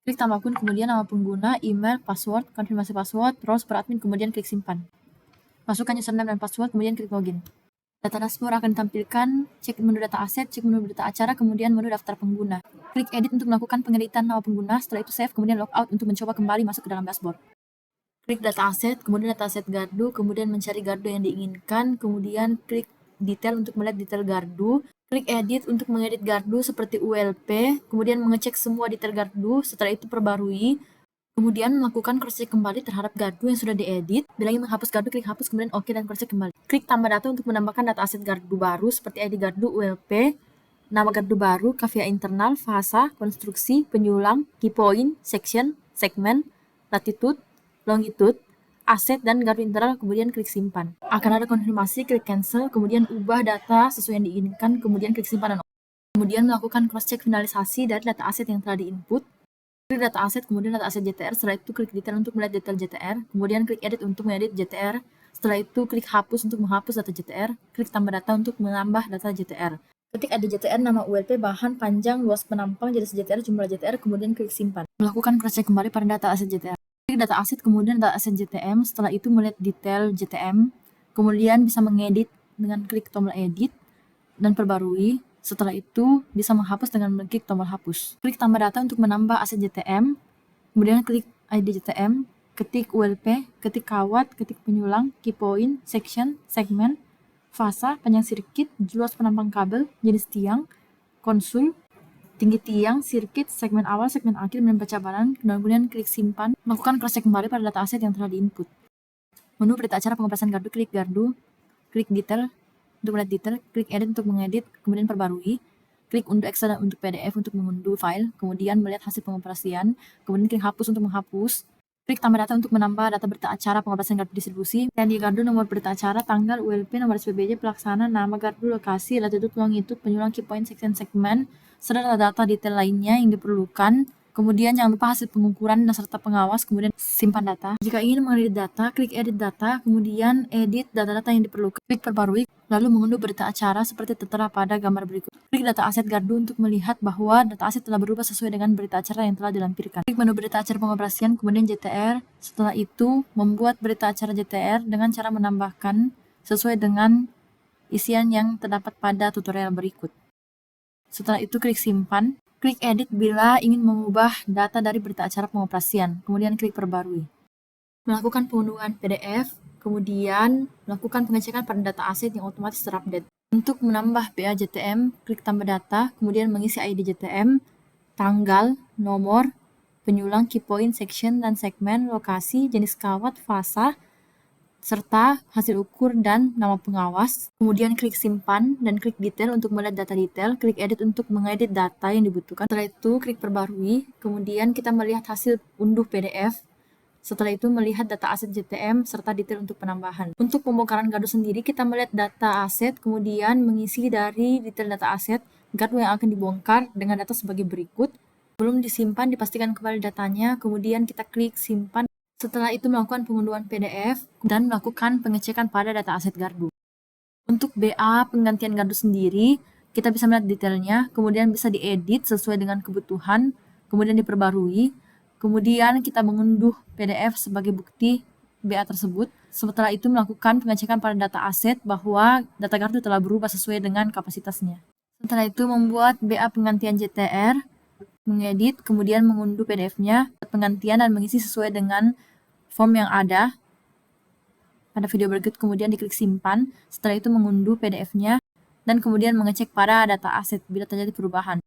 Klik tambah akun, kemudian nama pengguna, email, password, konfirmasi password, browse per admin, kemudian klik simpan. Masukkan username dan password, kemudian klik login. Data dashboard akan ditampilkan, cek menu data aset, cek menu data acara, kemudian menu daftar pengguna. Klik edit untuk melakukan pengeditan nama pengguna, setelah itu save, kemudian logout untuk mencoba kembali masuk ke dalam dashboard. Klik data aset, kemudian data aset gardu, kemudian mencari gardu yang diinginkan, kemudian klik detail untuk melihat detail gardu, klik edit untuk mengedit gardu seperti ULP, kemudian mengecek semua detail gardu, setelah itu perbarui, kemudian melakukan cross-check kembali terhadap gardu yang sudah diedit. Bila ingin menghapus gardu, klik hapus, kemudian OK dan cross-check kembali. Klik tambah data untuk menambahkan data aset gardu baru seperti ID gardu, ULP, nama gardu baru, kafia internal, fasa, konstruksi, penyulang, key point, section, segmen, latitude, longitude, aset, dan gardu internal, kemudian klik simpan. Akan ada konfirmasi, klik cancel, kemudian ubah data sesuai yang diinginkan, kemudian klik simpan dan kemudian melakukan cross-check finalisasi dari data aset yang telah di-input. Klik data aset, kemudian data aset JTR, setelah itu klik detail untuk melihat detail JTR, kemudian klik edit untuk mengedit JTR, setelah itu klik hapus untuk menghapus data JTR, klik tambah data untuk menambah data JTR. Ketik ID JTR, nama ULP, bahan, panjang, luas penampang, jenis JTR, jumlah JTR, kemudian klik simpan. Melakukan cross-check kembali pada data aset JTR. Klik data aset, kemudian data aset JTM, setelah itu melihat detail JTM, kemudian bisa mengedit dengan klik tombol edit, dan perbarui. Setelah itu, bisa menghapus dengan mengklik tombol hapus. Klik tambah data untuk menambah aset JTM, kemudian klik ID JTM, ketik ULP, ketik kawat, ketik penyulang, key point, section, segmen, fasa, panjang sirkuit, luas penampang kabel, jenis tiang, konsul, tinggi tiang, sirkuit, segmen awal, segmen akhir, dan pencabaran, kemudian klik simpan, melakukan cross-check kembali pada data aset yang telah di-input. Menu berita acara pengoperasian gardu, klik detail, untuk melihat detail, klik edit untuk mengedit, kemudian perbarui, klik unduh Excel dan untuk PDF untuk mengunduh file, kemudian melihat hasil pengoperasian, kemudian klik hapus untuk menghapus, klik tambah data untuk menambah data berita acara pengoperasian gardu distribusi, dan di gardu nomor berita acara, tanggal, ULP, nomor SPBJ, pelaksana, nama gardu, lokasi, latitude, longitude, penyulang, key point, section, segmen, serta data detail lainnya yang diperlukan. Kemudian jangan lupa hasil pengukuran dan serta pengawas, kemudian simpan data. Jika ingin mengedit data, klik edit data, kemudian edit data-data yang diperlukan, klik perbarui, lalu mengunduh berita acara seperti tertera pada gambar berikut. Klik data aset gardu untuk melihat bahwa data aset telah berubah sesuai dengan berita acara yang telah dilampirkan. Klik menu berita acara pengoperasian, kemudian JTR. Setelah itu, membuat berita acara JTR dengan cara menambahkan sesuai dengan isian yang terdapat pada tutorial berikut. Setelah itu klik simpan, klik edit bila ingin mengubah data dari berita acara pengoperasian, kemudian klik perbarui. Melakukan pengunduhan PDF, kemudian melakukan pengecekan pada data aset yang otomatis terupdate. Untuk menambah BA JTM, klik tambah data, kemudian mengisi ID JTM, tanggal, nomor, penyulang, key point, section, dan segmen, lokasi, jenis kawat, fasa, serta hasil ukur dan nama pengawas. Kemudian klik simpan dan klik detail untuk melihat data detail, klik edit untuk mengedit data yang dibutuhkan. Setelah itu klik perbarui, kemudian kita melihat hasil unduh PDF. Setelah itu melihat data aset JTM serta detail untuk penambahan. Untuk pembongkaran gardu sendiri, kita melihat data aset, kemudian mengisi dari detail data aset, gardu yang akan dibongkar dengan data sebagai berikut. Belum disimpan, dipastikan kembali datanya, kemudian kita klik simpan. Setelah itu melakukan pengunduhan PDF dan melakukan pengecekan pada data aset gardu. Untuk BA penggantian gardu sendiri, kita bisa melihat detailnya, kemudian bisa diedit sesuai dengan kebutuhan, kemudian diperbarui, kemudian kita mengunduh PDF sebagai bukti BA tersebut. Setelah itu melakukan pengecekan pada data aset bahwa data gardu telah berubah sesuai dengan kapasitasnya. Setelah itu membuat BA penggantian JTR, mengedit, kemudian mengunduh PDF-nya, penggantian dan mengisi sesuai dengan form yang ada pada video berikut, kemudian diklik simpan. Setelah itu mengunduh PDF-nya dan kemudian mengecek pada data aset bila terjadi perubahan.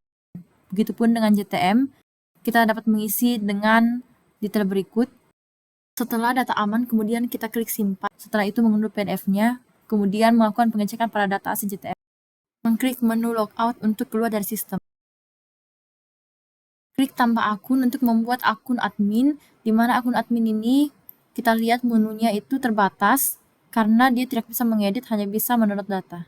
Begitupun dengan JTM, kita dapat mengisi dengan detail berikut. Setelah data aman, kemudian kita klik simpan. Setelah itu mengunduh PDF-nya, kemudian melakukan pengecekan pada data aset JTM. Mengklik menu logout untuk keluar dari sistem. Klik tambah akun untuk membuat akun admin, di mana akun admin ini kita lihat menunya itu terbatas karena dia tidak bisa mengedit, hanya bisa mendownload data.